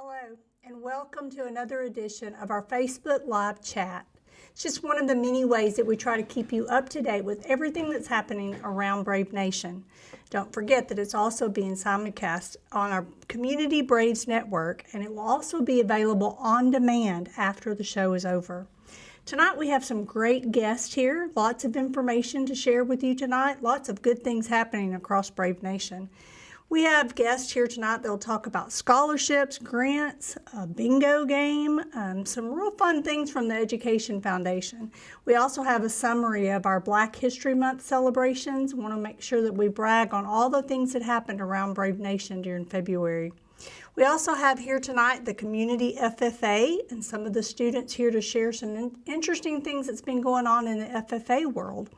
Hello, and welcome to another edition of our Facebook Live chat. It's just one of the many ways that we try to keep you up to date with everything that's happening around Brave Nation. Don't forget that it's also being simulcast on our Community Braves Network, and it will also be available on demand after the show is over. Tonight we have some great guests here, lots of information to share with you tonight, lots of good things happening across Brave Nation. We have guests here tonight that will talk about scholarships, grants, a bingo game, some real fun things from the Education Foundation. We also have a summary of our Black History Month celebrations. We want to make sure that we brag on all the things that happened around Brave Nation during February. We also have here tonight the Community FFA and some of the students here to share some interesting things that's been going on in the FFA world.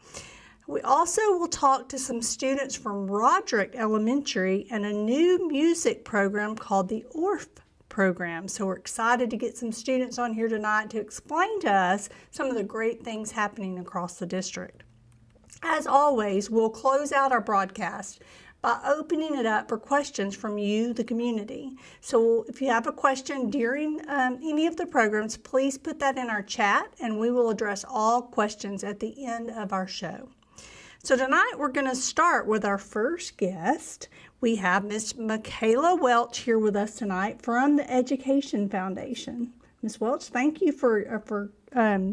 We also will talk to some students from Roderick Elementary and a new music program called the ORF program. So we're excited to get some students on here tonight to explain to us some of the great things happening across the district. As always, we'll close out our broadcast by opening it up for questions from you, the community. So if you have a question during any of the programs, please put that in our chat and we will address all questions at the end of our show. So tonight we're going to start with our first guest. We have Miss Michaela Welch here with us tonight from the Education Foundation. Ms. Welch, thank you for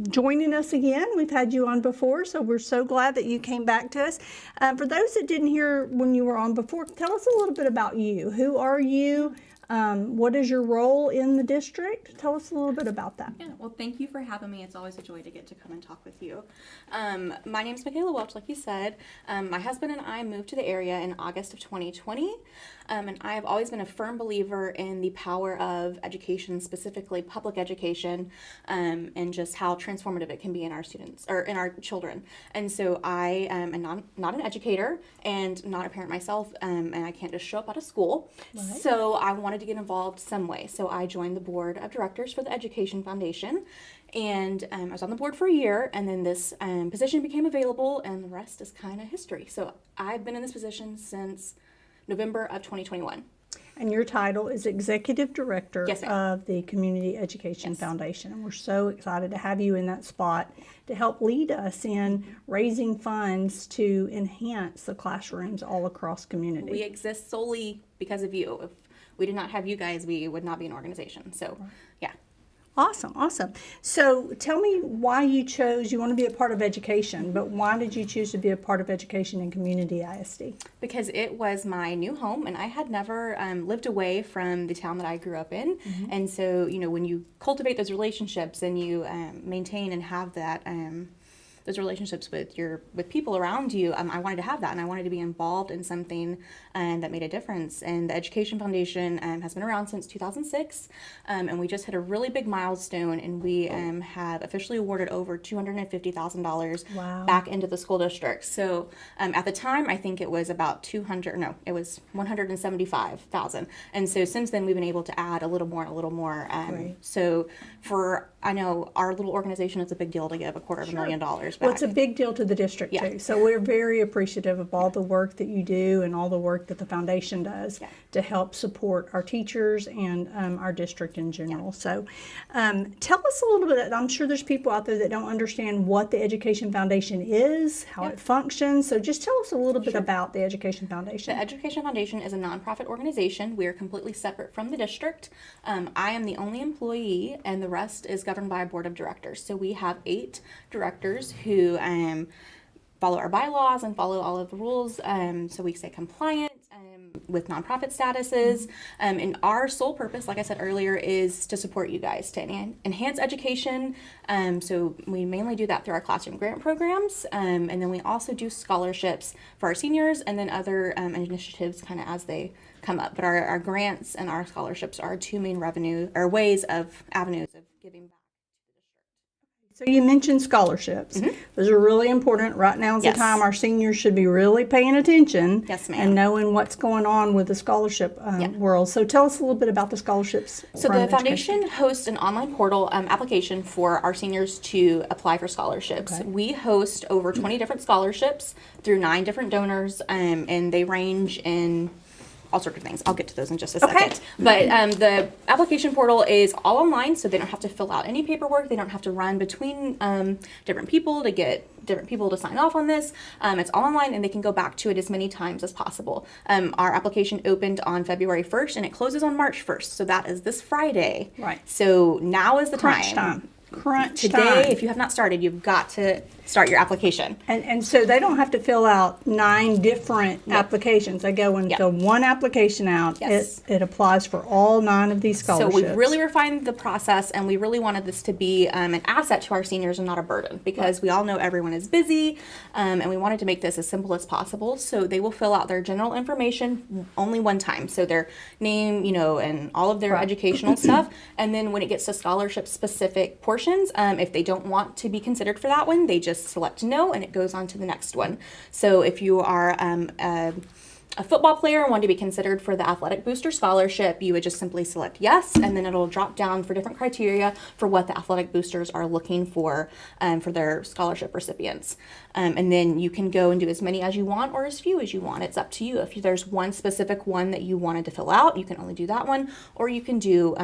joining us again. We've had you on before, so we're so glad that you came back to us. For those that didn't hear when you were on before, tell us a little bit about you. Who are you? What is your role in the district? Tell us a little bit about that. Yeah, well, thank you for having me. It's always a joy to get to come and talk with you. My name is Michaela Welch, like you said. My husband and I moved to the area in August of 2020, and I have always been a firm believer in the power of education, specifically public education, and just how transformative it can be in our students, or in our children. And so I am not an educator and not a parent myself, and I can't just show up out of school. Right. So I wanted to get involved some way. So I joined the board of directors for the Education Foundation, and I was on the board for a year, and then this position became available, and the rest is kind of history. So I've been in this position since November of 2021. And your title is Executive Director Yes, of the Community Education Foundation. And we're so excited to have you in that spot to help lead us in raising funds to enhance the classrooms all across community. We exist solely because of you. If we did not have you guys, we would not be an organization. So, yeah. Awesome, awesome. So tell me why you want to be a part of education, but why did you choose to be a part of education in Community ISD? Because it was my new home, and I had never lived away from the town that I grew up in. Mm-hmm. And so, when you cultivate those relationships and you maintain and have that those relationships with people around you, I wanted to have that, and I wanted to be involved in something that made a difference. And the Education Foundation has been around since 2006, and we just hit a really big milestone, and we have officially awarded over $250,000 back into the school district. So at the time, I think it was about it was $175,000, and so since then we've been able to add a little more. Right. So I know our little organization, it's a big deal to give $250,000 back. Well, it's a big deal to the district too. So we're very appreciative of all the work that you do and all the work that the foundation does to help support our teachers and our district in general. So tell us a little bit. I'm sure there's people out there that don't understand what the Education Foundation is, how it functions. So just tell us a little bit about the Education Foundation. The Education Foundation is a nonprofit organization. We are completely separate from the district. I am the only employee, and the rest is governed by a board of directors. So we have 8 directors who follow our bylaws and follow all of the rules, so we stay compliant with nonprofit statuses. And our sole purpose, like I said earlier, is to support you guys, to enhance education. So we mainly do that through our classroom grant programs, and then we also do scholarships for our seniors, and then other initiatives kind of as they come up. But our grants and our scholarships are 2 main avenues of giving back. So you mentioned scholarships. Mm-hmm. Those are really important. Right now is the time our seniors should be really paying attention and knowing what's going on with the scholarship world. So tell us a little bit about the scholarships. So the foundation hosts an online portal application for our seniors to apply for scholarships. Okay. We host over 20 different scholarships through 9 different donors, and they range in all sorts of things. I'll get to those in just a second. But the application portal is all online, so they don't have to fill out any paperwork. They don't have to run between different people to get different people to sign off on this. It's all online, and they can go back to it as many times as possible. Our application opened on February 1st, and it closes on March 1st, so that is this Friday. Right. So now is the Crunch time. Today, if you have not started, you've got to start your application. And so they don't have to fill out 9 different applications. They go and fill one application out. Yes. It applies for all 9 of these scholarships. So we've really refined the process, and we really wanted this to be an asset to our seniors and not a burden, because we all know everyone is busy, and we wanted to make this as simple as possible. So they will fill out their general information only one time. So their name, and all of their educational stuff. And then when it gets to scholarship specific portions, if they don't want to be considered for that one, they just select no, and it goes on to the next one. So if you are a football player and want to be considered for the athletic booster scholarship, you would just simply select yes, and then it'll drop down for different criteria for what the athletic boosters are looking for their scholarship recipients. And then you can go and do as many as you want or as few as you want. It's up to you. If there's one specific one that you wanted to fill out, you can only do that one, or you can do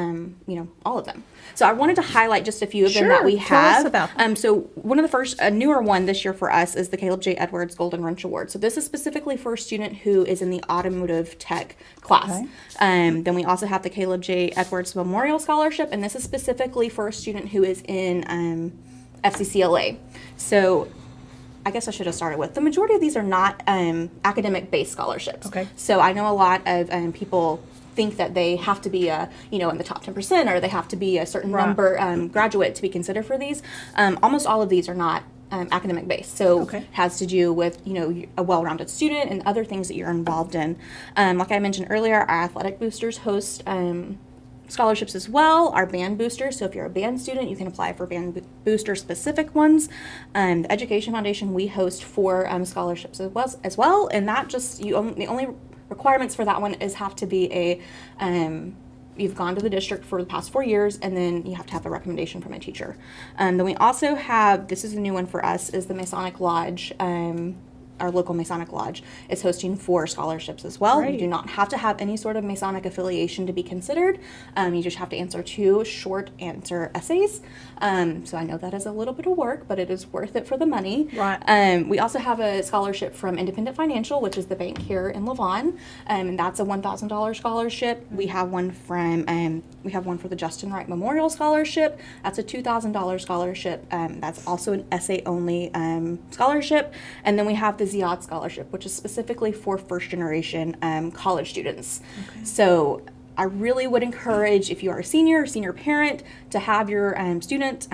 all of them. So I wanted to highlight just a few of them that we have. Tell us about them. So one of the first, a newer one this year for us is the Caleb J. Edwards Golden Wrench Award. So this is specifically for a student who is in the automotive tech class. Then we also have the Caleb J. Edwards Memorial Scholarship, and this is specifically for a student who is in FCCLA. So I guess I should have started with, the majority of these are not academic-based scholarships. Okay. So I know a lot of people think that they have to be in the top 10%, or they have to be a certain number graduate to be considered for these. Almost all of these are not academic based, so it has to do with a well-rounded student and other things that you're involved in. Like I mentioned earlier, our athletic boosters host scholarships as well. Our band boosters, so if you're a band student, you can apply for band booster specific ones. The Education Foundation, we host 4 scholarships as well, and that just the only requirements for that one is have to be you've gone to the district for the past 4 years, and then you have to have a recommendation from a teacher. Then we also have, this is a new one for us, is the Masonic Lodge. Our local Masonic Lodge is hosting 4 scholarships as well. You do not have to have any sort of Masonic affiliation to be considered. You just have to answer 2 short answer essays. So I know that is a little bit of work, but it is worth it for the money. Right. We also have a scholarship from Independent Financial, which is the bank here in Lavon, and that's a $1,000 scholarship. We have one for the Justin Wright Memorial Scholarship. That's a $2,000 scholarship. That's also an essay only scholarship. And then we have the Ziad Scholarship, which is specifically for first generation college students. So I really would encourage, if you are a senior or senior parent, to have your student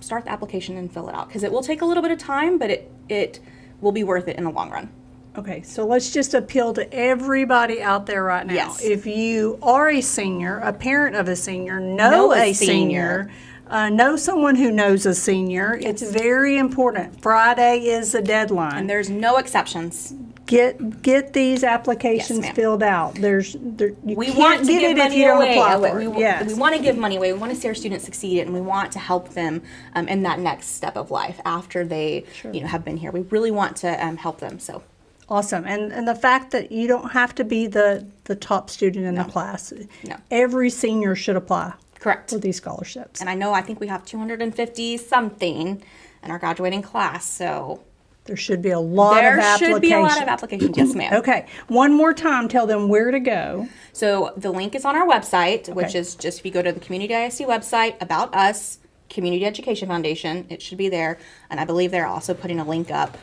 start the application and fill it out, because it will take a little bit of time, but it will be worth it in the long run. Okay, so let's just appeal to everybody out there right now. Yes. If you are a senior, a parent of a senior, know a senior, know someone who knows a senior. It's very important. Friday is the deadline. And there's no exceptions. Get these applications filled out. You we can't want to get give it if money you don't away. apply for it. We want to give money away. We want to see our students succeed, and we want to help them in that next step of life after they have been here. We really want to help them. So. Awesome. And the fact that you don't have to be the top student in the class. No. Every senior should apply. Correct. For these scholarships. And I think we have 250 something in our graduating class, so there should be a lot of applications. There should be a lot of applications, yes ma'am. Okay. One more time, tell them where to go. So the link is on our website, which is just, if you go to the Community ISD website, About Us, Community Education Foundation, it should be there. And I believe they're also putting a link up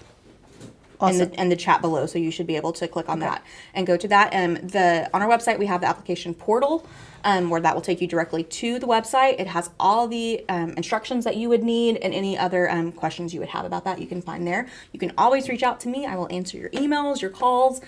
in the chat below, so you should be able to click on that and go to that. On our website, we have the application portal, where that will take you directly to the website. It has all the instructions that you would need, and any other questions you would have about that you can find there. You can always reach out to me. I will answer your emails, your calls.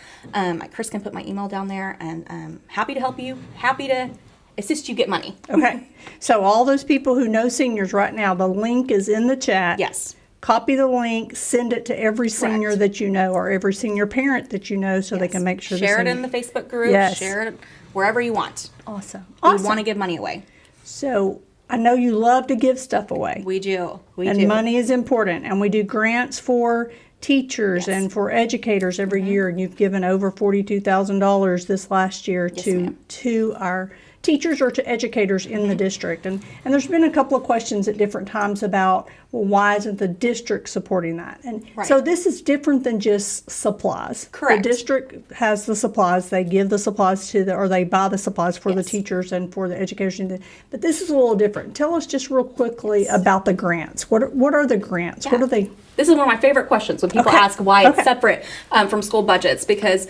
Chris can put my email down there, and I'm happy to help you, happy to assist you get money. Okay. So all those people who know seniors right now, the link is in the chat. Yes. Copy the link, send it to every senior that you know, or every senior parent that you know, so they can make sure share it in the Facebook group. Share it wherever you want. Awesome. We want to give money away. So I know you love to give stuff away. We do. And money is important. And we do grants for teachers and for educators every year, and you've given over $42,000 this last year to our teachers or to educators in the district. And there's been a couple of questions at different times about, well, why isn't the district supporting that? And so this is different than just supplies. Correct. The district has the supplies. They give the supplies or they buy the supplies for the teachers and for the education. But this is a little different. Tell us just real quickly about the grants. What are the grants? What are they? This is one of my favorite questions when people ask why it's separate from school budgets, because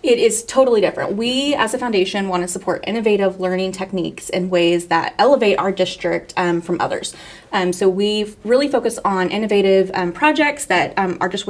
it is totally different. We, as a foundation, want to support innovative learning techniques in ways that elevate our district from others. So we really focus on innovative projects that are just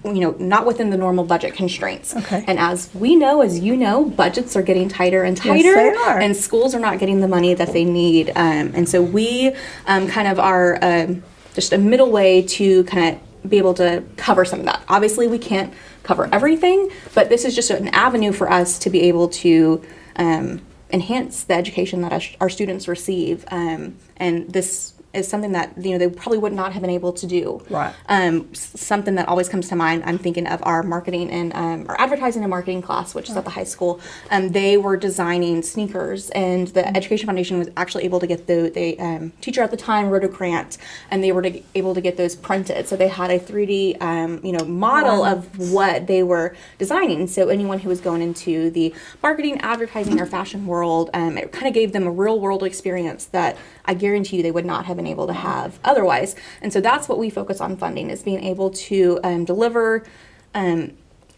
not within the normal budget constraints. And as we know, as you know, budgets are getting tighter and tighter, they are. And schools are not getting the money that they need. And so we kind of are just a middle way to kind of be able to cover some of that. Obviously, we can't cover everything, but this is just an avenue for us to be able to enhance the education that our students receive, and this is something that they probably would not have been able to do. Something that always comes to mind, I'm thinking of our marketing and our advertising and marketing class, which is at the high school. They were designing sneakers, and the Education Foundation was actually able to get the teacher at the time wrote a grant, and they were able to get those printed. So they had a 3D model of what they were designing. So anyone who was going into the marketing, advertising, or fashion world, it kind of gave them a real world experience that I guarantee you they would not have been able to have otherwise. And so that's what we focus on funding, is being able to deliver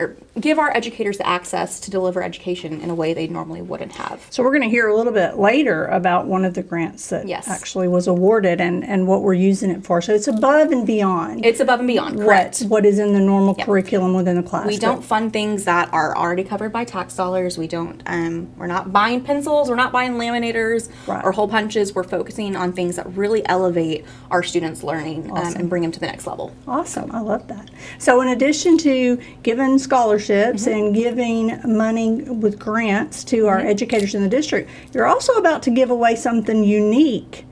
or give our educators the access to deliver education in a way they normally wouldn't have. So we're going to hear a little bit later about one of the grants that actually was awarded and what we're using it for. So it's above and beyond. It's above and beyond, correct. What is in the normal curriculum within the class. We don't fund things that are already covered by tax dollars. We don't, we're not buying pencils, we're not buying laminators or hole punches. We're focusing on things that really elevate our students' learning and bring them to the next level. Awesome, I love that. So in addition to giving scholarships and giving money with grants to our educators in the district, you're also about to give away something unique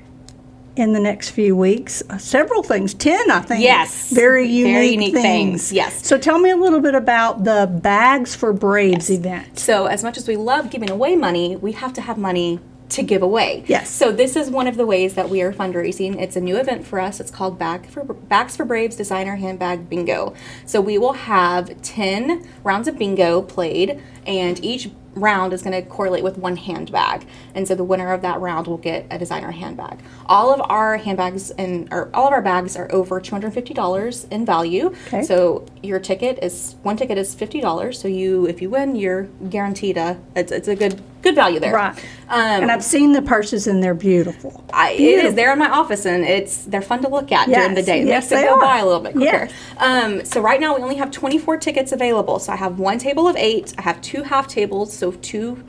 in the next few weeks. Several things, 10 I think. Yes. Very unique things. Yes. So tell me a little bit about the Bags for Braves event. So as much as we love giving away money, we have to have money to give away. Yes. So this is one of the ways that we are fundraising. It's a new event for us. It's called Bags for Braves Designer Handbag Bingo. So we will have 10 rounds of bingo played, and each round is going to correlate with one handbag, and so the winner of that round will get a designer handbag. All of our handbags all of our bags are over $250 in value. So your ticket is one ticket is $50. So if you win, you're guaranteed it's a good value there. Right. And I've seen the purses and they're beautiful. It is. They're in my office, and they're fun to look at during the day. It makes it go by a little bit quicker. So right now we only have 24 tickets available. So I have one table of 8. I have 2 half tables, so 2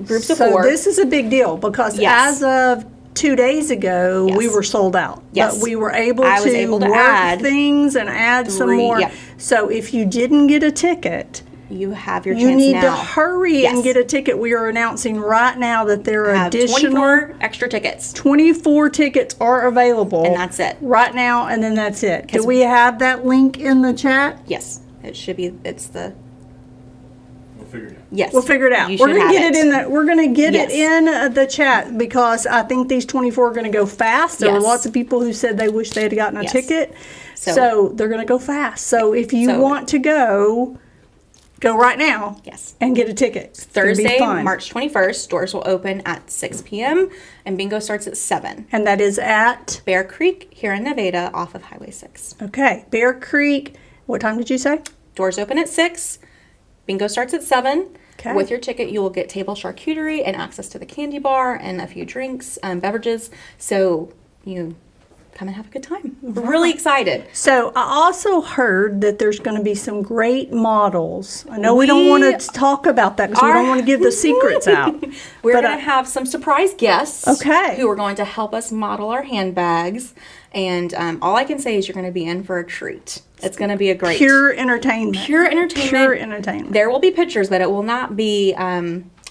groups of 4. So this is a big deal because as of 2 days ago, we were sold out. Yes. But we were able to work add things and add some more. So if you didn't get a ticket, you have your chance now. You need to hurry and get a ticket. We are announcing right now that there are additional 24 extra tickets. 24 tickets are available. And that's it. Right now, and then that's it. Do we have that link in the chat? Yes. It should be. It's the... We'll figure it out. Yes. We'll figure it out. We're going to get it in the chat because I think these 24 are going to go fast. There were lots of people who said they wish they had gotten a ticket. So they're going to go fast. So if you want to go right now and get a ticket. Thursday, March 21st, doors will open at 6 p.m. and bingo starts at 7. And that is at? Bear Creek here in Nevada off of Highway 6. Okay, Bear Creek. What time did you say? Doors open at 6. Bingo starts at 7. Okay. With your ticket, you will get table charcuterie and access to the candy bar and a few drinks, beverages. So you come and have a good time. We're really excited. So I also heard that there's going to be some great models. I know we don't want to talk about that because we don't want to give the secrets out. We're going to have some surprise guests who are going to help us model our handbags. And all I can say is you're going to be in for a treat. It's going to be a great... Pure entertainment. Pure entertainment. Pure entertainment. There will be pictures, but it will not be...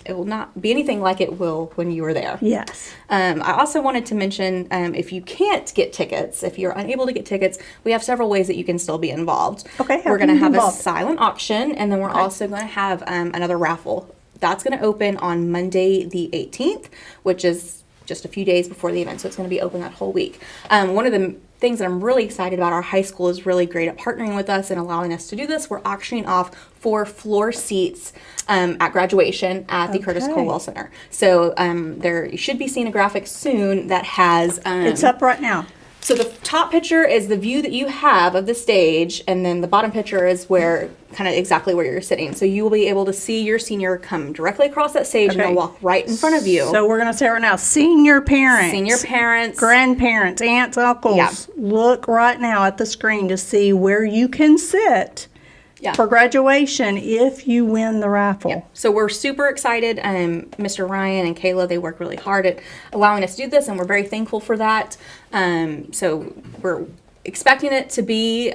it will not be anything like it will when you were there. Yes. I also wanted to mention, if you can't get tickets, if you're unable to get tickets, we have several ways that you can still be involved. Okay, how we're can going to you be have a involved? silent auction, and then we're also going to have another raffle. That's going to open on Monday the 18th, which is just a few days before the event, so it's going to be open that whole week. One of the things that I'm really excited about, our high school is really great at partnering with us and allowing us to do this. We're auctioning off 4 floor seats at graduation at the Curtis Okay. Colwell Center. So there, you should be seeing a graphic soon that has... It's up right now. So the top picture is the view that you have of the stage, and then the bottom picture is where, kind of exactly where you're sitting. So you will be able to see your senior come directly across that stage, and Okay. they'll walk right in front of you. So we're going to say right now, senior parents. Senior parents. Grandparents, aunts, uncles. Yeah. Look right now at the screen to see where you can sit Yeah. for graduation if you win the raffle. So we're super excited. Mr. Ryan and Kayla, they work really hard at allowing us to do this, and we're very thankful for that. So we're expecting it to be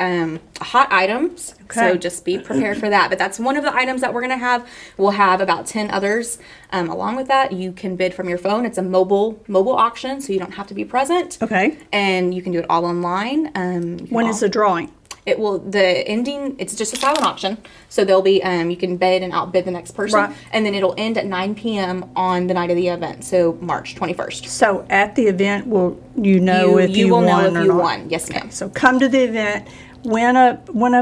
hot items. Okay. So just be prepared for that. But that's one of the items that we're going to have. We'll have about 10 others along with that. You can bid from your phone. It's a mobile auction, so you don't have to be present. Okay. And you can do it all online. When is the drawing? It will, the ending, it's just a silent auction. So there'll be, you can bid and outbid the next person. Right. And then it'll end at 9 p.m. on the night of the event. So March 21st. So at the event, will you know if you will won know or if you not? won. Yes, ma'am. So come to the event, win a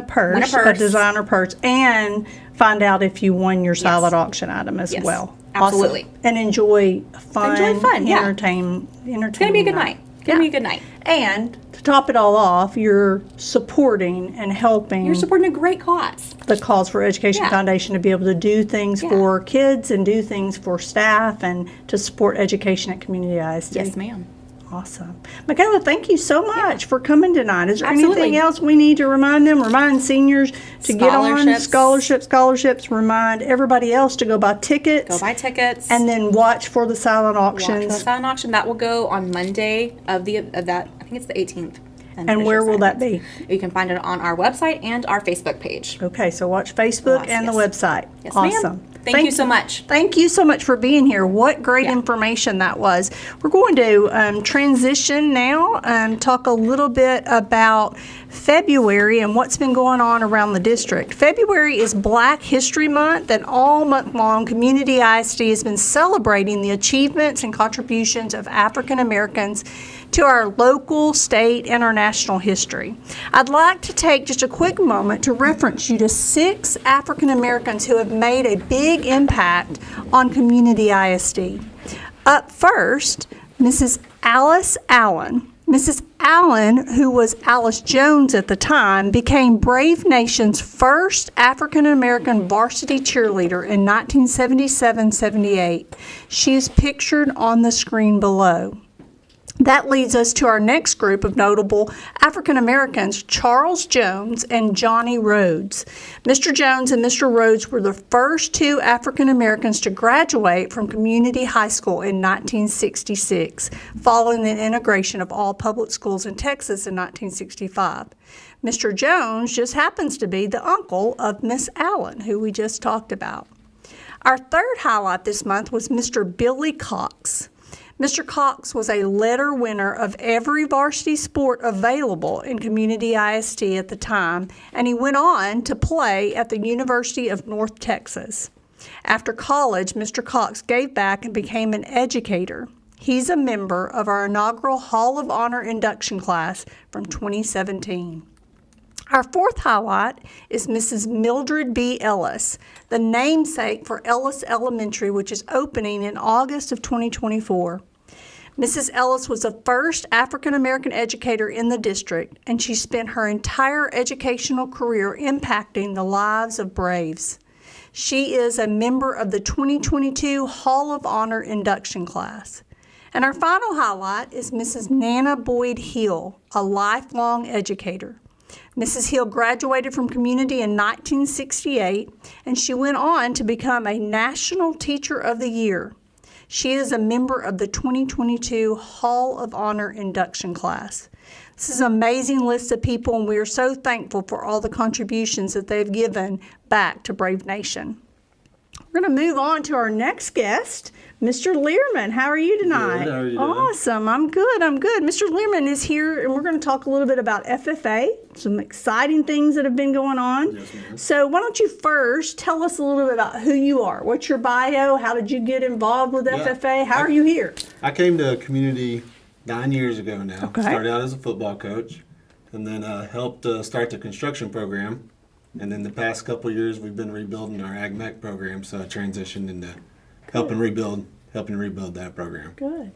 purse, a purse. designer purse, and find out if you won your silent auction item as Yes, well. absolutely. Awesome. And enjoy fun, yeah. entertainment. It's going to be a good night. It's going to be a good night. And to top it all off, you're supporting and helping You're supporting a great cause. the Cause for Education Yeah. Foundation to be able to do things Yeah. for kids and do things for staff and to support education at Community ISD. Yes, ma'am. Awesome. Michaela, thank you so much for coming tonight. Is there Absolutely. anything else we need to remind them? Remind seniors to get on scholarships. Remind everybody else to go buy tickets. Go buy tickets. And then watch for the silent watch auctions. the silent auction. That will go on Monday of that. I think it's the 18th. And where will that be? You can find it on our website and our Facebook page. Okay, so watch Facebook Watch, and the yes. website. Yes, awesome. ma'am. Thank you so much. Thank you so much for being here. What great information that was. We're going to transition now and talk a little bit about February and what's been going on around the district. February is Black History Month, and all month long, Community ISD has been celebrating the achievements and contributions of African Americans to our local, state, and our national history. I'd like to take just a quick moment to reference you to 6 African Americans who have made a big impact on Community ISD. Up first, Mrs. Alice Allen. Mrs. Allen, who was Alice Jones at the time, became Brave Nation's first African American varsity cheerleader in 1977-78. She is pictured on the screen below. That leads us to our next group of notable African Americans, Charles Jones and Johnny Rhodes. Mr. Jones and Mr. Rhodes were the first 2 African Americans to graduate from Community High School in 1966, following the integration of all public schools in Texas in 1965. Mr. Jones just happens to be the uncle of Miss Allen, who we just talked about. Our third highlight this month was Mr. Billy Cox. Mr. Cox was a letter winner of every varsity sport available in Community ISD at the time, and he went on to play at the University of North Texas. After college, Mr. Cox gave back and became an educator. He's a member of our inaugural Hall of Honor induction class from 2017. Our fourth highlight is Mrs. Mildred B. Ellis, the namesake for Ellis Elementary, which is opening in August of 2024. Mrs. Ellis was the first African American educator in the district, and she spent her entire educational career impacting the lives of Braves. She is a member of the 2022 Hall of Honor induction class. And our final highlight is Mrs. Nana Boyd Hill, a lifelong educator. Mrs. Hill graduated from Community in 1968, and she went on to become a National Teacher of the Year. She is a member of the 2022 Hall of Honor induction class. This is an amazing list of people, and we are so thankful for all the contributions that they've given back to Brave Nation. We're going to move on to our next guest, Mr. Learman. How are you tonight? Good. How are you doing? Awesome. I'm good. Mr. Learman is here, and we're going to talk a little bit about FFA, some exciting things that have been going on. Yes, ma'am. So why don't you first tell us a little bit about who you are? What's your bio? How did you get involved with FFA? How are you here? I came to community 9 years ago now. Okay. Started out as a football coach, and then helped start the construction program. And then the past couple of years, we've been rebuilding our Ag Mech program, so I transitioned into helping rebuild that program. Good.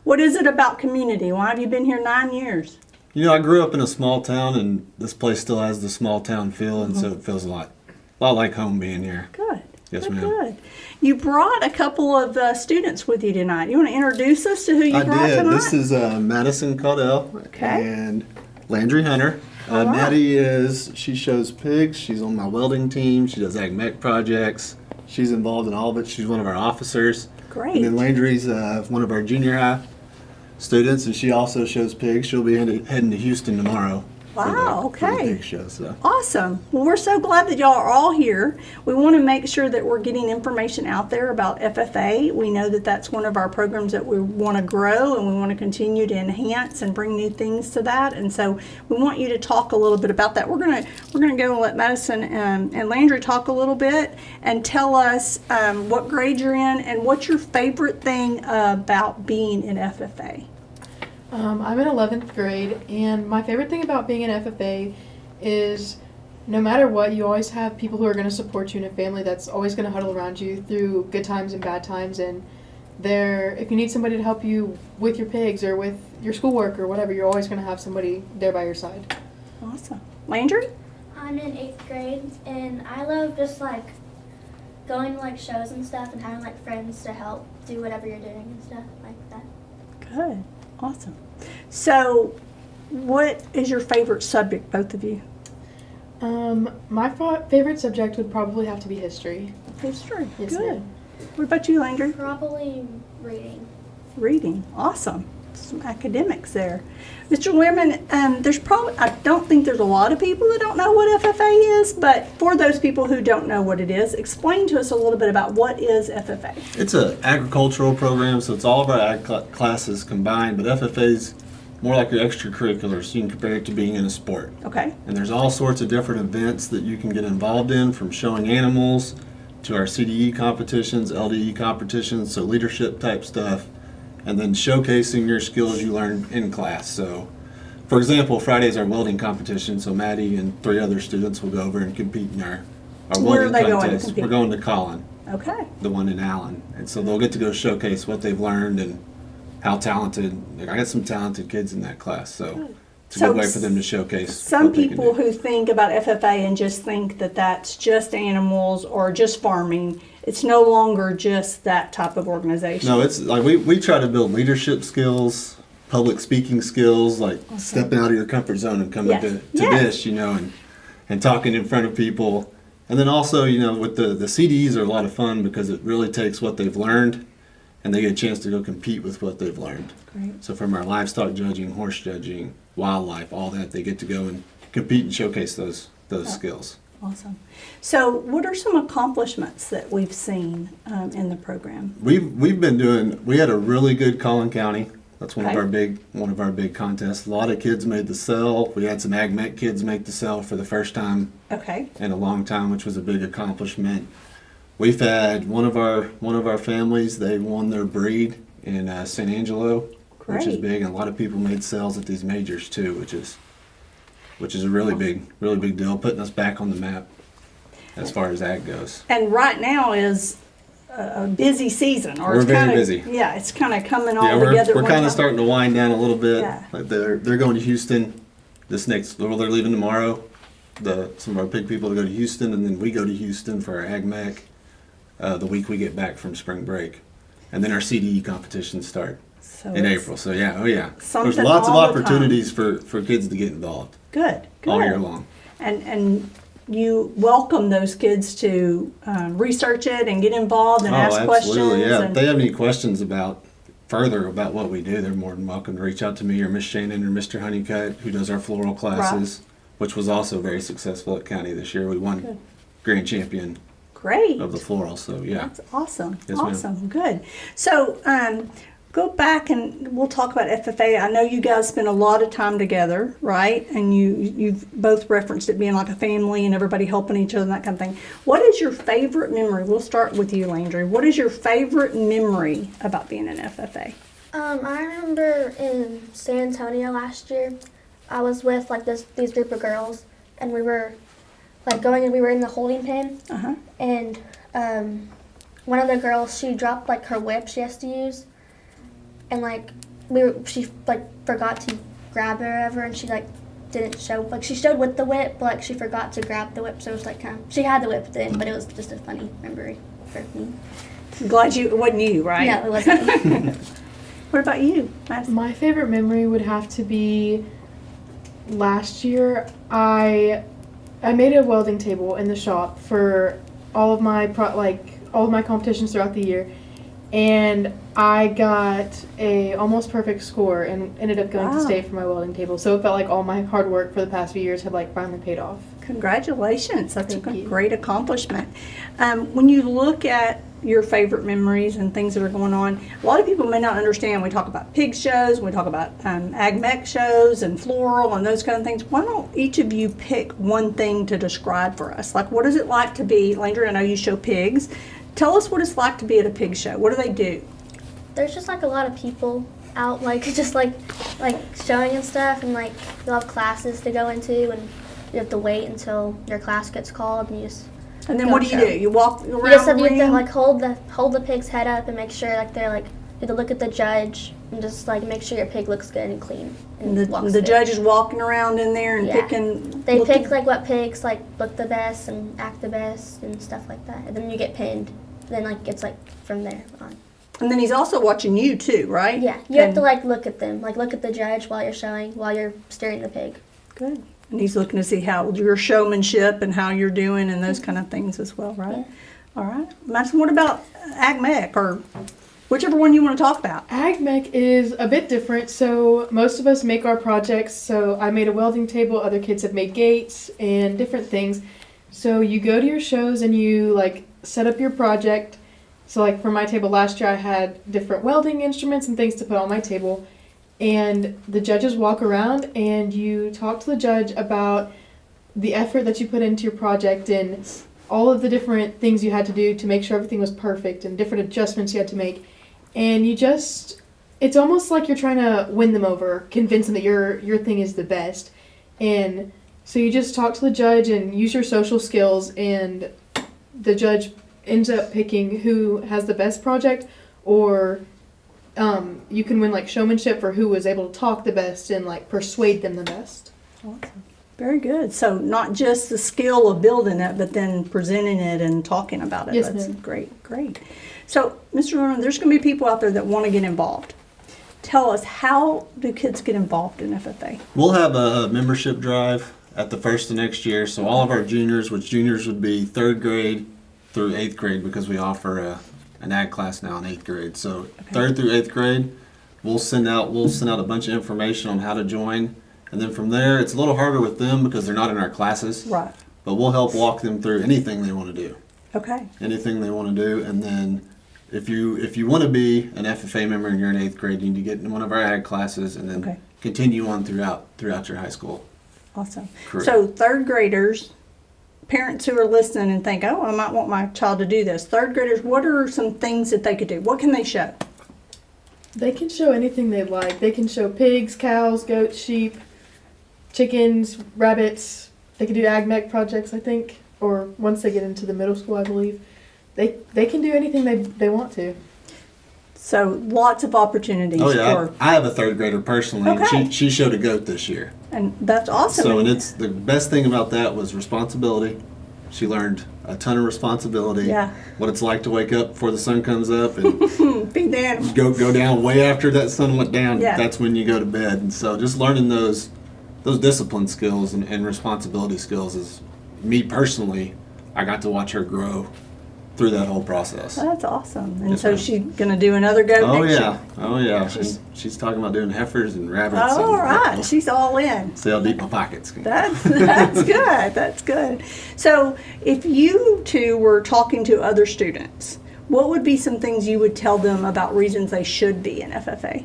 What is it about community? Why have you been here 9 years? You know, I grew up in a small town, and this place still has the small town feel, and so it feels a lot like home being here. Good. Yes, Good, ma'am. Good. You brought a couple of students with you tonight. You want to introduce us to who you brought tonight? This is Madison Caudell Okay. and Landry Hunter. All right. Maddie she shows pigs. She's on my welding team. She does Ag Mech projects. She's involved in all of it. She's one of our officers. Great. And then Landry's one of our junior high students, and she also shows pigs. She'll be heading to Houston tomorrow. Wow, for the okay. pig show, so. Awesome. Well, we're so glad that y'all are all here. We want to make sure that we're getting information out there about FFA. We know that that's one of our programs that we want to grow, and we want to continue to enhance and bring new things to that. And so we want you to talk a little bit about that. We're gonna go and let Madison and Landry talk a little bit and tell us what grade you're in and what's your favorite thing about being in FFA. I'm in 11th grade, and my favorite thing about being in FFA is no matter what, you always have people who are going to support you in a family that's always going to huddle around you through good times and bad times. And if you need somebody to help you with your pigs or with your schoolwork or whatever, you're always going to have somebody there by your side. Awesome. Landry? I'm in 8th grade, and I love just like going to like shows and stuff and having like friends to help do whatever you're doing and stuff like that. Good. Awesome. So, what is your favorite subject, both of you? My favorite subject would probably have to be history. History. Yes, Good. ma'am. What about you, Landry? Probably reading. Reading. Awesome. Some academics there. Mr. Learman, I don't think there's a lot of people that don't know what FFA is, but for those people who don't know what it is, explain to us a little bit about what is FFA. It's an agricultural program, so it's all of our ag classes combined, but FFA's more like your extracurricular, so you can compare it to being in a sport. Okay. And there's all sorts of different events that you can get involved in, from showing animals to our CDE competitions, LDE competitions, so leadership type stuff, and then showcasing your skills you learned in class. So, for example, Friday is our welding competition, so Maddie and 3 other students will go over and compete in our Where are welding they going to contest. compete? We're going to Collin, Okay. the one in Allen. And so they'll get to go showcase what they've learned and how talented. I got some talented kids in that class, so it's a So good way for them to showcase Some what they can people do. who think about FFA and just think that that's just animals or just farming, it's no longer just that type of organization. No, it's like we try to build leadership skills, public speaking skills, like stepping out of your comfort zone and coming Yes. to Yes. this, and talking in front of people. And then also, with the CDs are a lot of fun because it really takes what they've learned and they get a chance to go compete with what they've learned. Great. So from our livestock judging, horse judging, wildlife, all that, they get to go and compete and showcase those skills. Awesome. So what are some accomplishments that we've seen in the program? We had a really good Collin County. That's one Okay. of our big contests. A lot of kids made the cell. We had some Ag Mech kids make the cell for the first time Okay. in a long time, which was a big accomplishment. We've had one of our families, they won their breed in San Angelo, which is Great. big, and a lot of people made cells at these majors too, which is a really big deal, putting us back on the map as far as ag goes. And right now is a busy season. Or We're it's very kinda, busy. Yeah, it's kind of coming all Yeah, we're together. at one kind time. of starting to wind down a little bit. Yeah. Like they're going to Houston they're leaving tomorrow. Some of our pig people to go to Houston, and then we go to Houston for our Ag Mech the week we get back from spring break. And then our CDE competitions start So in it's April. So yeah, there's something lots of all the time. opportunities for kids to get involved Good. all year Good. long. And you welcome those kids to research it and get involved and ask questions. Yeah. If and- they have any questions about what we do, they're more than welcome to reach out to me or Miss Shannon or Mr. Honeycutt, who does our floral classes, which was also very successful at County this year. We won Good. grand champion great. of the floral. So yeah. That's awesome. Yes, ma'am. Awesome. Good. So go back and we'll talk about FFA. I know you guys spend a lot of time together, right? And you've both referenced it being like a family and everybody helping each other and that kind of thing. What is your favorite memory? We'll start with you, Landry. What is your favorite memory about being an FFA? I remember in San Antonio last year, I was with like these group of girls, and we were like going and we were in the holding pen, and one of the girls, she dropped like her whip she has to use, and like she like forgot to grab it or whatever, and she like didn't show, like she showed with the whip, but like she forgot to grab the whip, so it was like she had the whip then, but it was just a funny memory for me. I'm glad it wasn't you, right? No, it wasn't. What about you, Madison? My favorite memory would have to be last year. I made a welding table in the shop for all of my all of my competitions throughout the year, and I got a almost perfect score and ended up going to state for my welding table. So it felt like all my hard work for the past few years had like finally paid off. Congratulations. That's Thank a you. great accomplishment. When you look at your favorite memories and things that are going on, a lot of people may not understand. We talk about pig shows, we talk about ag mech shows and floral and those kind of things. Why don't each of you pick one thing to describe for us? Like, what is it like to be, Landry, I know you show pigs. Tell us what it's like to be at a pig show. What do they do? There's just like a lot of people out, like just like showing and stuff, and like you'll have classes to go into, and you have to wait until your class gets called, and you just And then go what do you show. do? You walk around You just the have, you have to ring? like hold the pig's head up and make sure like they're like, you have to look at the judge and just like make sure your pig looks good and clean. And The walks good. judge is walking around in there and Yeah. picking. They looking- pick like what pigs like look the best and act the best and stuff like that. And then you get pinned. Then like it's like from there on. And then he's also watching you too, right? Yeah, you have And- to like look at them, like look at the judge while you're showing, while you're steering the pig. Good. And he's looking to see how your showmanship and how you're doing and those kind of things as well, right? Yeah. All right. Madison, what about ag mech or whichever one you want to talk about? Ag mech is a bit different. So most of us make our projects. So I made a welding table. Other kids have made gates and different things. So you go to your shows and you like set up your project. So like for my table last year, I had different welding instruments and things to put on my table. And the judges walk around and you talk to the judge about the effort that you put into your project and all of the different things you had to do to make sure everything was perfect and different adjustments you had to make. And you just, it's almost like you're trying to win them over, convince them that your thing is the best. And so you just talk to the judge and use your social skills, and the judge ends up picking who has the best project, or you can win like showmanship for who was able to talk the best and like persuade them the best. Awesome. Very good. So not just the skill of building it, but then presenting it and talking about it. Yes, That's ma'am. great. So, Mr. Ronan, there's going to be people out there that want to get involved. Tell us, how do kids get involved in FFA? We'll have a membership drive at the first of next year. So all of our juniors, which juniors would be 3rd grade through 8th grade, because we offer an ag class now in 8th grade. So 3rd through 8th grade, we'll send out a bunch of information on how to join. And then from there, it's a little harder with them because they're not in our classes. Right. But we'll help walk them through anything they want to do. Okay. Anything they want to do. And then if you want to be an FFA member and you're in 8th grade, you need to get in one of our ag classes and then continue on throughout your high school. Awesome. Correct. So 3rd graders, parents who are listening and think, oh, I might want my child to do this. 3rd graders, what are some things that they could do? What can they show? They can show anything they like. They can show pigs, cows, goats, sheep, chickens, rabbits. They can do ag mech projects, I think, or once they get into the middle school, I believe. They can do anything they want to. So lots of opportunities Oh yeah, for, I have a 3rd grader personally, Okay. and she showed a goat this year. and that's awesome. So, and it's the best thing about that was responsibility. She learned a ton of responsibility. Yeah. What it's like to wake up before the sun comes up and Feed the animals. go down way after that sun went down. Yeah. That's when you go to bed. And so, just learning those discipline skills and responsibility skills is, me personally, I got to watch her grow through that whole process. That's awesome. And Yes, so ma'am. she's going to do another go Oh next yeah, year. oh yeah. She's talking about doing heifers and rabbits. All and right, she's all in. See how deep my pockets can go. That's good. That's good. So, if you two were talking to other students, what would be some things you would tell them about reasons they should be in FFA?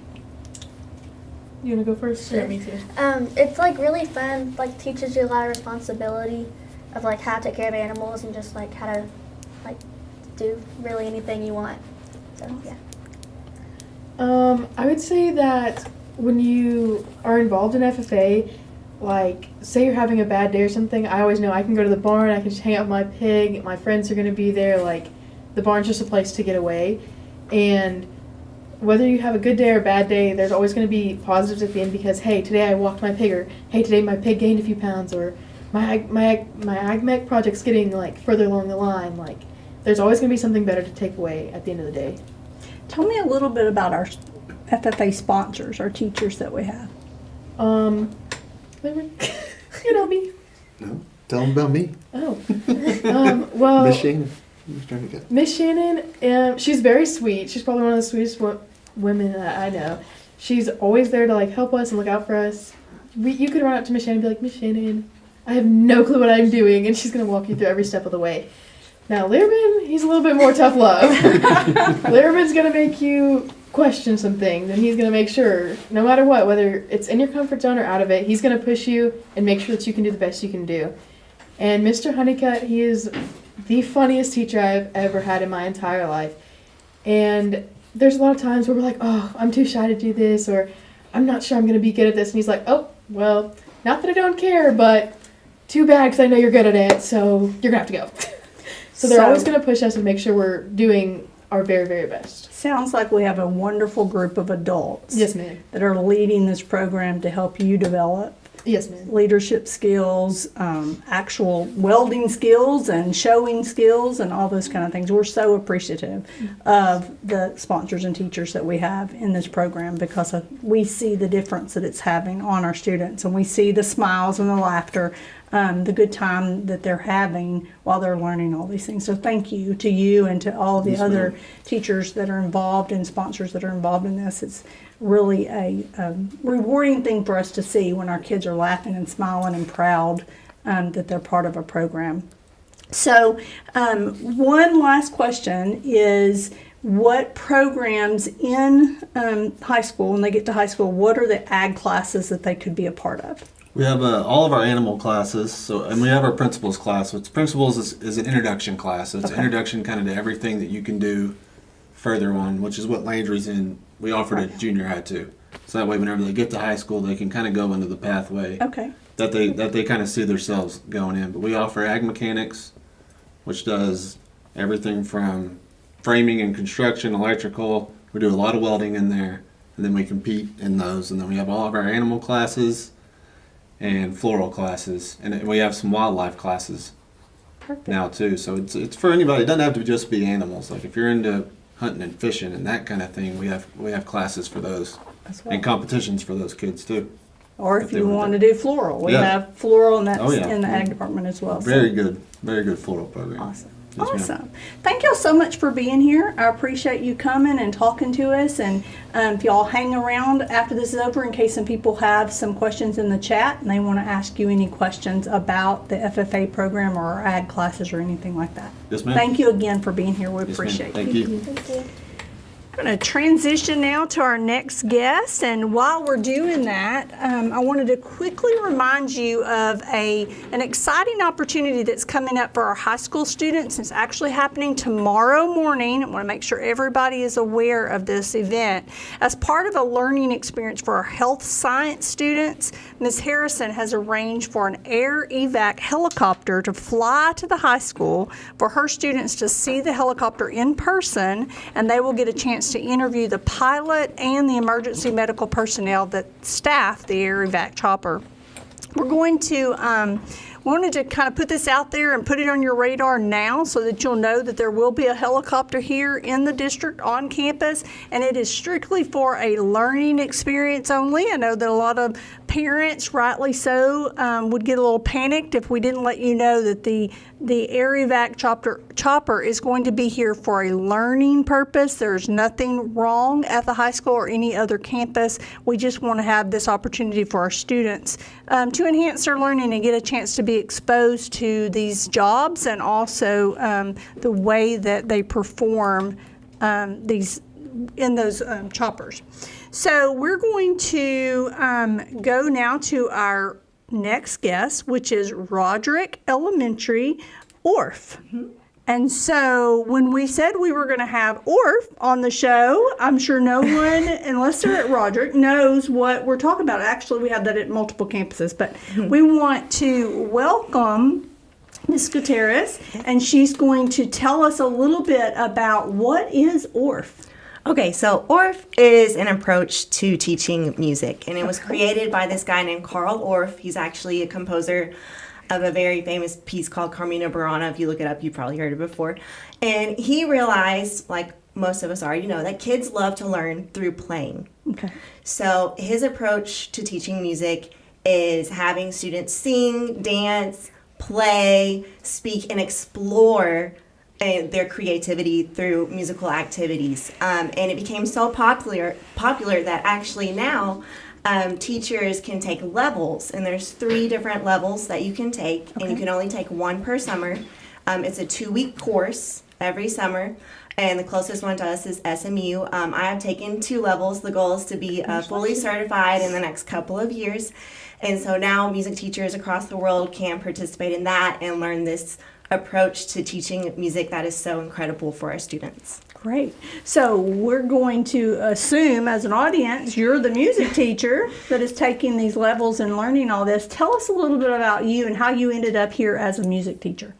You want to go first? Sure. Yeah, me too. It's like really fun. Like teaches you a lot of responsibility of like how to take care of animals and just like how to like do really anything you want. So yeah. I would say that when you are involved in FFA, like say you're having a bad day or something, I always know I can go to the barn, I can just hang out with my pig, my friends are going to be there, like the barn's just a place to get away. And whether you have a good day or a bad day, there's always going to be positives at the end because, hey, today I walked my pig, or hey, today my pig gained a few pounds, or my AgMech project's getting like further along the line. Like there's always going to be something better to take away at the end of the day. Tell me a little bit about our FFA sponsors, our teachers that we have. You know me. No, tell them about me. Oh. Well, Miss Shannon. Who's trying to go? Miss Shannon, she's very sweet. She's probably one of the sweetest women that I know. She's always there to like help us and look out for us. You could run up to Miss Shannon and be like, Miss Shannon, I have no clue what I'm doing, and she's gonna walk you through every step of the way. Now, Learman, he's a little bit more tough love. Learman's gonna make you question some things, and he's gonna make sure, no matter what, whether it's in your comfort zone or out of it, he's gonna push you and make sure that you can do the best you can do. And Mr. Honeycutt, he is the funniest teacher I've ever had in my entire life. And there's a lot of times where we're like, oh, I'm too shy to do this, or I'm not sure I'm going to be good at this. And he's like, oh, well, not that I don't care, but too bad because I know you're good at it, so you're going to have to go. So they're always going to push us and make sure we're doing our very, very best. Sounds like we have a wonderful group of adults Yes, ma'am. that are leading this program to help you develop Yes, ma'am. leadership skills, actual welding skills and showing skills and all those kind of things. We're so appreciative of the sponsors and teachers that we have in this program because we see the difference that it's having on our students, and we see the smiles and the laughter, the good time that they're having while they're learning all these things. So thank you to you and to all the Yes, other ma'am. teachers that are involved and sponsors that are involved in this. It's really a rewarding thing for us to see when our kids are laughing and smiling and proud that they're part of a program. So one last question is, what programs in high school, when they get to high school, what are the ag classes that they could be a part of? We have all of our animal classes, and we have our principles class. Which principles is an introduction class. So it's an introduction kind of to everything that you can do further on, which is what Landry's in. We offered at junior high too. So that way, whenever they get to high school, they can kind of go into the pathway Okay. that they kind of see themselves going in. But we offer ag mechanics, which does everything from framing and construction, electrical. We do a lot of welding in there, and then we compete in those. And then we have all of our animal classes and floral classes, and we have some wildlife classes Perfect. now too. So it's for anybody. It doesn't have to just be animals. Like if you're into hunting and fishing and that kind of thing, we have classes for those As well. and competitions for those kids too. Or if if they you want want to that. do floral, we Yeah. have floral, and that's Oh, yeah. in the ag department as well. So- Very good floral program. Awesome. Yes, ma'am. Awesome. Thank y'all so much for being here. I appreciate you coming and talking to us. And if y'all hang around after this is over, in case some people have some questions in the chat and they want to ask you any questions about the FFA program or our ag classes or anything like that. Yes, ma'am. Thank you again for being here. We Yes, ma'am. appreciate Thank you. you. Thank you. I'm going to transition now to our next guest, and while we're doing that, I wanted to quickly remind you of an exciting opportunity that's coming up for our high school students. It's actually happening tomorrow morning. I want to make sure everybody is aware of this event. As part of a learning experience for our health science students, Ms. Harrison has arranged for an air evac helicopter to fly to the high school for her students to see the helicopter in person, and they will get a chance to interview the pilot and the emergency medical personnel that staff the air evac chopper. We're going to wanted to kind of put this out there and put it on your radar now so that you'll know that there will be a helicopter here in the district on campus, and it is strictly for a learning experience only. I know that a lot of parents, rightly so, would get a little panicked if we didn't let you know that the AirEvac chopper is going to be here for a learning purpose. There's nothing wrong at the high school or any other campus. We just want to have this opportunity for our students to enhance their learning and get a chance to be exposed to these jobs and also the way that they perform these in those choppers. So we're going to go now to our next guest, which is Roderick Elementary ORF. And so when we said we were going to have ORF on the show, I'm sure no one, unless they're at Roderick, knows what we're talking about. Actually, we have that at multiple campuses, but we want to welcome Ms. Gutierrez, and she's going to tell us a little bit about what is ORF. Okay, so ORF is an approach to teaching music, and it was created by this guy named Carl Orff. He's actually a composer of a very famous piece called Carmina Burana. If you look it up, you've probably heard it before. And he realized, like most of us are, that kids love to learn through playing. Okay. So his approach to teaching music is having students sing, dance, play, speak, and explore their creativity through musical activities. And it became so popular that actually now teachers can take levels, and there's 3 different levels that you can take, and you can only take 1 per summer. It's a 2-week course every summer, and the closest one to us is SMU. I have taken 2 levels. The goal is to be fully certified in the next couple of years, and so now music teachers across the world can participate in that and learn this approach to teaching music that is so incredible for our students. Great. So we're going to assume as an audience you're the music teacher that is taking these levels and learning all this. Tell us a little bit about you and how you ended up here as a music teacher.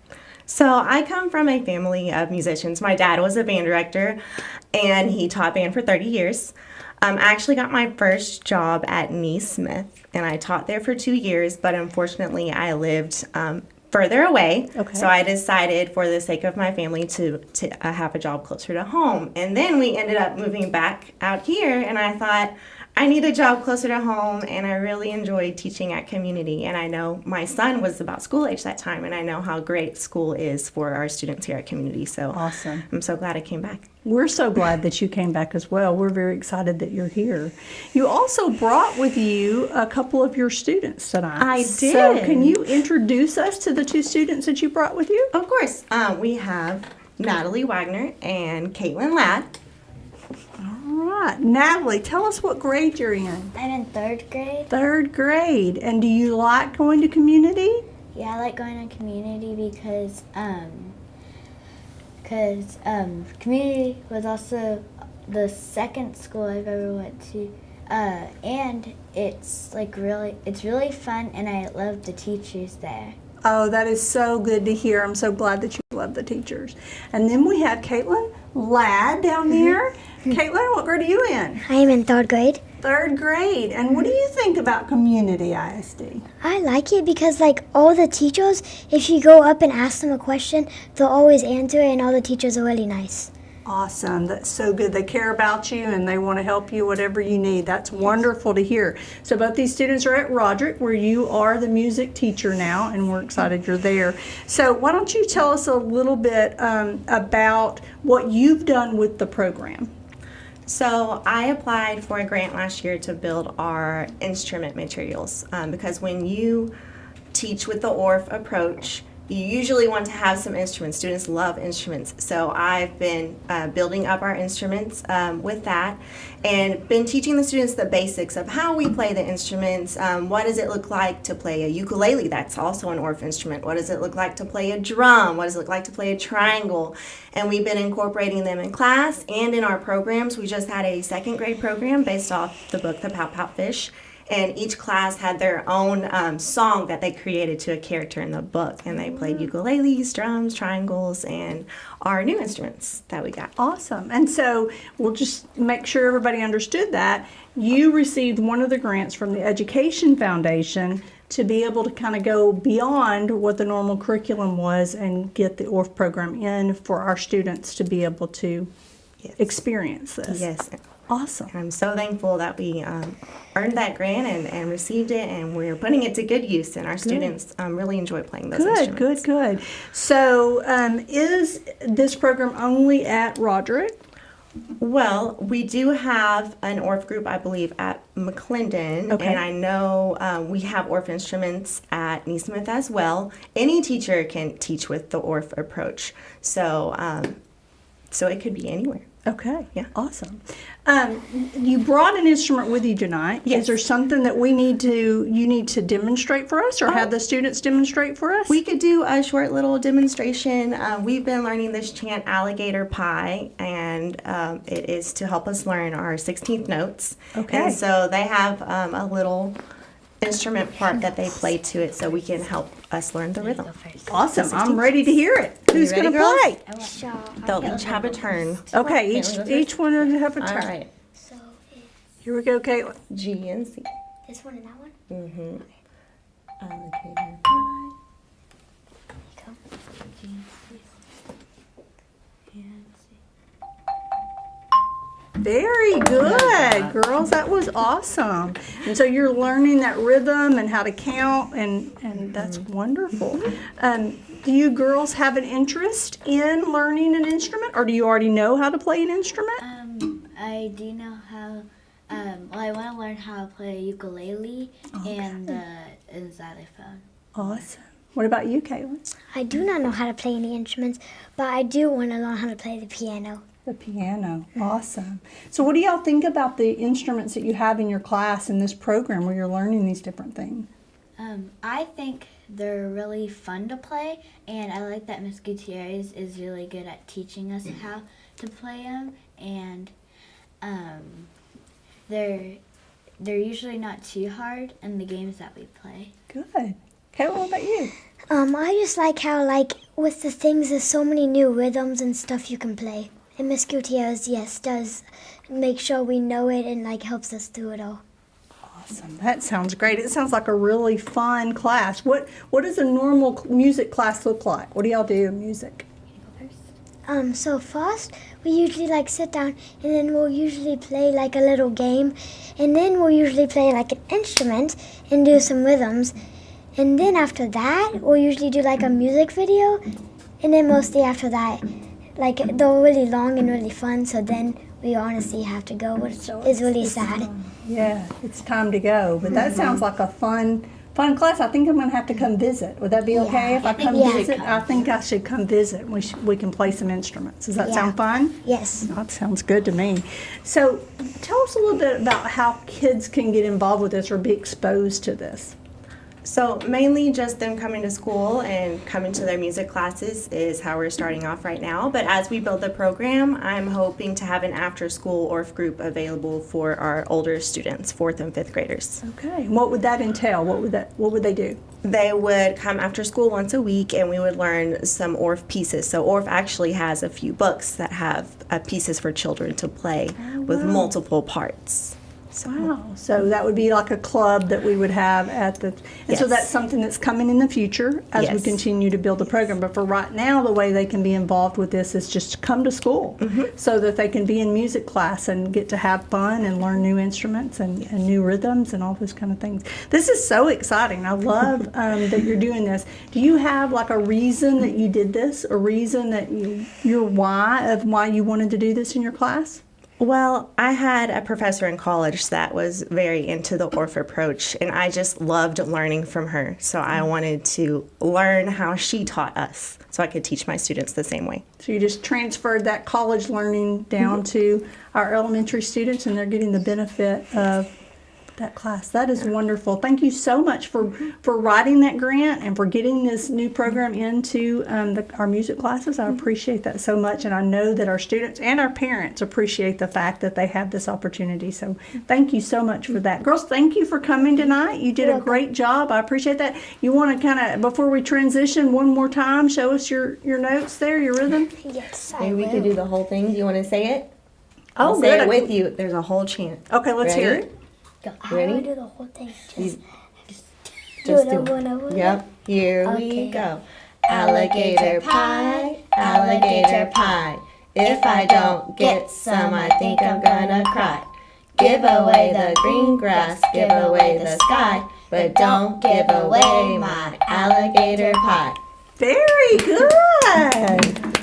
So I come from a family of musicians. My dad was a band director, and he taught band for 30 years. I actually got my first job at Neesmith, and I taught there for 2 years, but unfortunately I lived further away. Okay. So I decided, for the sake of my family, to have a job closer to home. And then we ended up moving back out here, and I thought, I need a job closer to home, and I really enjoyed teaching at Community. And I know my son was about school age that time, and I know how great school is for our students here at Community. So awesome. I'm so glad I came back. We're so glad that you came back as well. We're very excited that you're here. You also brought with you a couple of your students tonight. I did. So can you introduce us to the 2 students that you brought with you? Of course. We have Natalie Wagner and Caitlin Ladd. All right. Natalie, tell us what grade you're in. I'm in 3rd grade. 3rd grade. And do you like going to Community? Yeah, I like going to Community because Community was also the 2nd school I've ever went to, and it's really fun, and I love the teachers there. Oh, that is so good to hear. I'm so glad that you love the teachers. And then we have Caitlin Ladd down there. Caitlin, what grade are you in? I am in 3rd grade. 3rd grade. And what do you think about Community ISD? I like it because, all the teachers, if you go up and ask them a question, they'll always answer it, and all the teachers are really nice. Awesome. That's so good. They care about you and they want to help you whatever you need. That's wonderful to hear. So both these students are at Roderick, where you are the music teacher now, and we're excited you're there. So why don't you tell us a little bit about what you've done with the program? So I applied for a grant last year to build our instrument materials because when you teach with the ORF approach, you usually want to have some instruments. Students love instruments. So I've been building up our instruments with that and been teaching the students the basics of how we play the instruments. What does it look like to play a ukulele? That's also an ORF instrument. What does it look like to play a drum? What does it look like to play a triangle? And we've been incorporating them in class and in our programs. We just had a 2nd grade program based off the book The Pout Pout Fish. And each class had their own song that they created to a character in the book. And they played ukuleles, drums, triangles, and our new instruments that we got. Awesome. And so we'll just make sure everybody understood that. You received one of the grants from the Education Foundation to be able to kind of go beyond what the normal curriculum was and get the ORF program in for our students to be able to experience this. Yes. Awesome. And I'm so thankful that we earned that grant and received it, and we're putting it to good use, and our students really enjoy playing those instruments. Good. So is this program only at Roderick? Well, we do have an ORF group, I believe, at McClendon, Okay. and I know we have ORF instruments at Neesmith as well. Any teacher can teach with the ORF approach, so it could be anywhere. Okay. Yeah. Awesome. You brought an instrument with you tonight. Yes. Is there something that you need to demonstrate for us, or have the students demonstrate for us? We could do a short little demonstration. We've been learning this chant, Alligator Pie, and it is to help us learn our 16th notes. Okay. And so they have a little instrument part that they play to it so we can help us learn the rhythm. Awesome. I'm ready to hear it. Who's ready, going to girls? play? They'll each have a turn. Okay, each one will have a All turn. right. So it's Here we go, Caitlin. G and C. this one and that one. Mm-hmm. Alligator There you go. Very good, girls. That was awesome. And so you're learning that rhythm and how to count, and that's wonderful. Do you girls have an interest in learning an instrument, or do you already know how to play an instrument? I do know how. Well, I want to learn how to play ukulele and xylophone. Awesome. What about you, Caitlin? I do not know how to play any instruments, but I do want to learn how to play the piano. The piano. Awesome. So what do y'all think about the instruments that you have in your class in this program where you're learning these different things? I think they're really fun to play, and I like that Miss Gutierrez is really good at teaching us how to play them, and they're usually not too hard in the games that we play. Good. Caitlin, what about you? I just like how, with the things, there's so many new rhythms and stuff you can play. And Miss Gutierrez, yes, does make sure we know it and, helps us through it all. Awesome. That sounds great. It sounds like a really fun class. What does a normal music class look like? What do y'all do in music? So first, we usually, sit down, and then we'll usually play, a little game. And then we'll usually play, an instrument and do some rhythms. And then after that, we'll usually do, a music video. And then mostly after that, they're really long and really fun, so then we honestly have to go, which is really sad. Yeah, it's time to go. But that sounds like a fun class. I think I'm going to have to come visit. Would that be okay if I come visit? I think I should come visit. We can play some instruments. Does that sound fun? Yes. That sounds good to me. So tell us a little bit about how kids can get involved with this or be exposed to this. So mainly just them coming to school and coming to their music classes is how we're starting off right now. But as we build the program, I'm hoping to have an after-school ORF group available for our older students, 4th and 5th graders. Okay. And what would that entail? What would they do? They would come after school once a week, and we would learn some ORF pieces. So ORF actually has a few books that have pieces for children to play with multiple parts. Wow. So that would be like a club that we would have at the, and so Yes. that's something that's coming in the future as we Yes. continue to build the program. But for right now, the way they can be involved with this is just to come to school so that they can be in music class and get to have fun and learn new instruments and new rhythms and all those kind of things. This is so exciting. I love that you're doing this. Do you have a reason that you did this, a reason that your why you wanted to do this in your class? Well, I had a professor in college that was very into the ORF approach, and I just loved learning from her. So I wanted to learn how she taught us so I could teach my students the same way. So you just transferred that college learning down to our elementary students, and they're getting the benefit of that class. That is wonderful. Thank you so much for writing that grant and for getting this new program into our music classes. I appreciate that so much, and I know that our students and our parents appreciate the fact that they have this opportunity. So thank you so much for that. Girls, thank you for coming tonight. You did a great job. I appreciate that. You want to kind of, before we transition one more time, show us your notes there, your rhythm? Yes, I Maybe we will. could do the whole thing. Do you want to say it? Oh, I'll say good. it with you. There's a whole chant. Okay, let's hear Ready? it. I Ready? will do the whole thing. Just it over and over. Yep. Here we Okay. go. Alligator pie, alligator pie. If I don't get some, I think I'm gonna cry. Give away the green grass, give away the sky, but don't give away my alligator pie. Very good.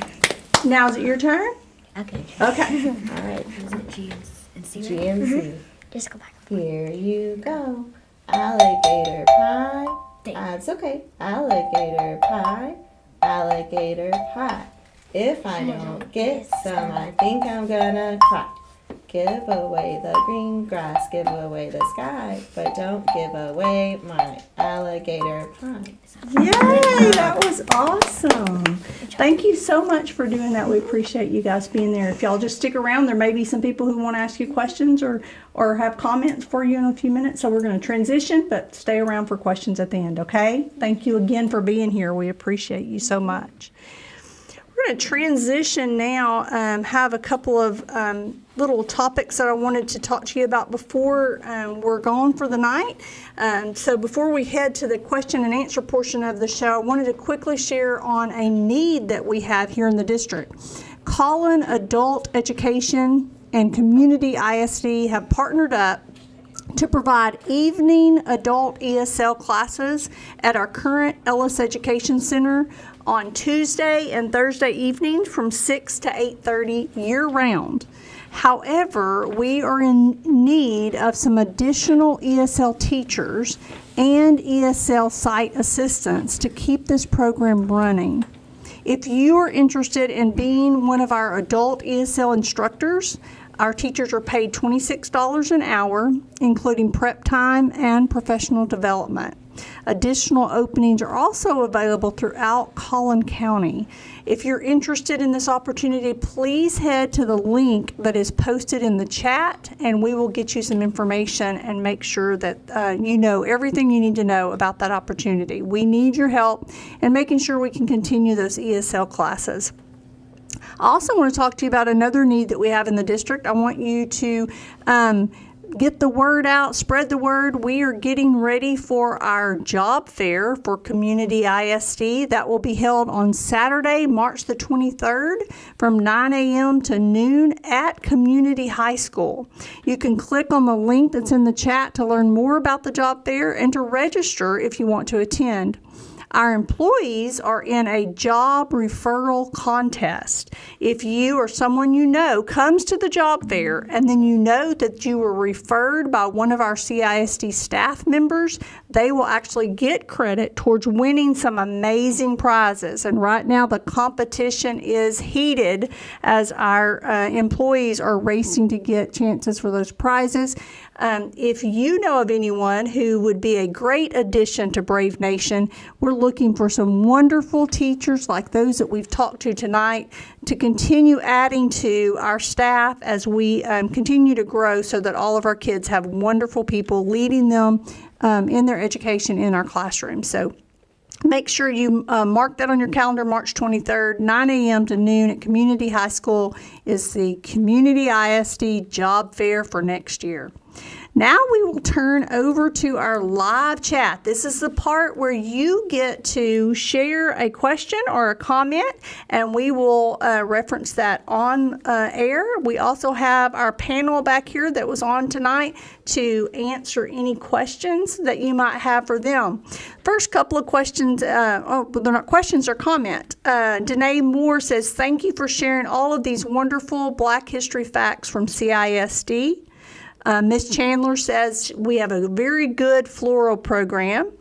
Now is it your turn? Okay. Okay. All right, Is it G and C? G and C. Just go back. Here you go. Alligator pie. That's okay. Alligator pie, alligator pie. If I don't get some, I think I'm gonna cry. Give away the green grass, give away the sky, but don't give away my alligator pie. Yay, that was awesome. Thank you so much for doing that. We appreciate you guys being there. If y'all just stick around, there may be some people who want to ask you questions or have comments for you in a few minutes. So we're going to transition, but stay around for questions at the end, okay? Thank you again for being here. We appreciate you so much. We're going to transition now, have a couple of little topics that I wanted to talk to you about before we're gone for the night. So before we head to the question and answer portion of the show, I wanted to quickly share on a need that we have here in the district. Collin Adult Education and Community ISD have partnered up to provide evening adult ESL classes at our current Ellis Education Center on Tuesday and Thursday evenings from 6 to 8:30 year-round. However, we are in need of some additional ESL teachers and ESL site assistants to keep this program running. If you are interested in being one of our adult ESL instructors, our teachers are paid $26 an hour, including prep time and professional development. Additional openings are also available throughout Collin County. If you're interested in this opportunity, please head to the link that is posted in the chat, and we will get you some information and make sure that you know everything you need to know about that opportunity. We need your help in making sure we can continue those ESL classes. I also want to talk to you about another need that we have in the district. I want you to get the word out, spread the word. We are getting ready for our job fair for Community ISD. That will be held on Saturday, March the 23rd from 9 a.m. to noon at Community High School. You can click on the link that's in the chat to learn more about the job fair and to register if you want to attend. Our employees are in a job referral contest. If you or someone you know comes to the job fair and then you know that you were referred by one of our CISD staff members, they will actually get credit towards winning some amazing prizes. And right now the competition is heated as our employees are racing to get chances for those prizes. If you know of anyone who would be a great addition to Brave Nation, we're looking for some wonderful teachers like those that we've talked to tonight to continue adding to our staff as we continue to grow so that all of our kids have wonderful people leading them in their education in our classroom. So make sure you mark that on your calendar. March 23rd, 9 a.m. to noon at Community High School is the Community ISD Job Fair for next year. Now we will turn over to our live chat. This is the part where you get to share a question or a comment, and we will reference that on air. We also have our panel back here that was on tonight to answer any questions that you might have for them. First couple of questions, they're not questions, or comment. Danae Moore says, thank you for sharing all of these wonderful Black history facts from CISD. Ms. Chandler says we have a very good floral program.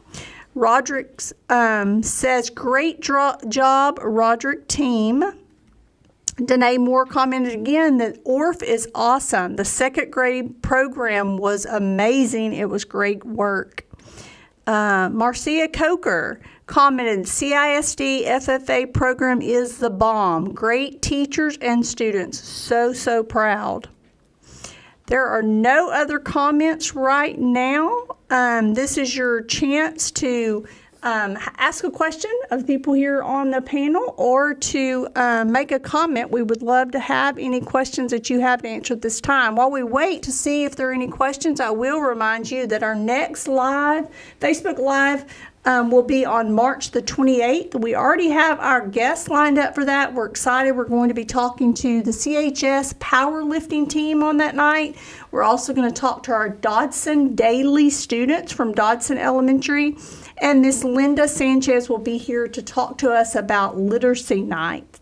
Roderick says, great job, Roderick team. Danae Moore commented again that ORF is awesome. The second grade program was amazing. It was great work. Marcia Coker commented, CISD FFA program is the bomb. Great teachers and students. So proud. There are no other comments right now. This is your chance to ask a question of the people here on the panel or to make a comment. We would love to have any questions that you have to answer at this time. While we wait to see if there are any questions, I will remind you that our next live, Facebook Live, will be on March the 28th. We already have our guests lined up for that. We're excited. We're going to be talking to the CHS powerlifting team on that night. We're also going to talk to our Dodson Daily students from Dodson Elementary. And Miss Linda Sanchez will be here to talk to us about Literacy Night.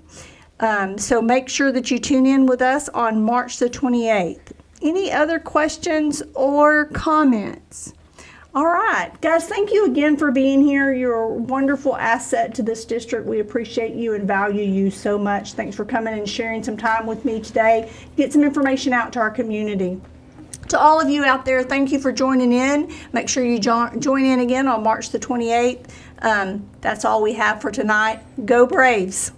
So make sure that you tune in with us on March the 28th. Any other questions or comments? All right, guys, thank you again for being here. You're a wonderful asset to this district. We appreciate you and value you so much. Thanks for coming and sharing some time with me today. Get some information out to our community. To all of you out there, thank you for joining in. Make sure you join in again on March the 28th. That's all we have for tonight. Go Braves.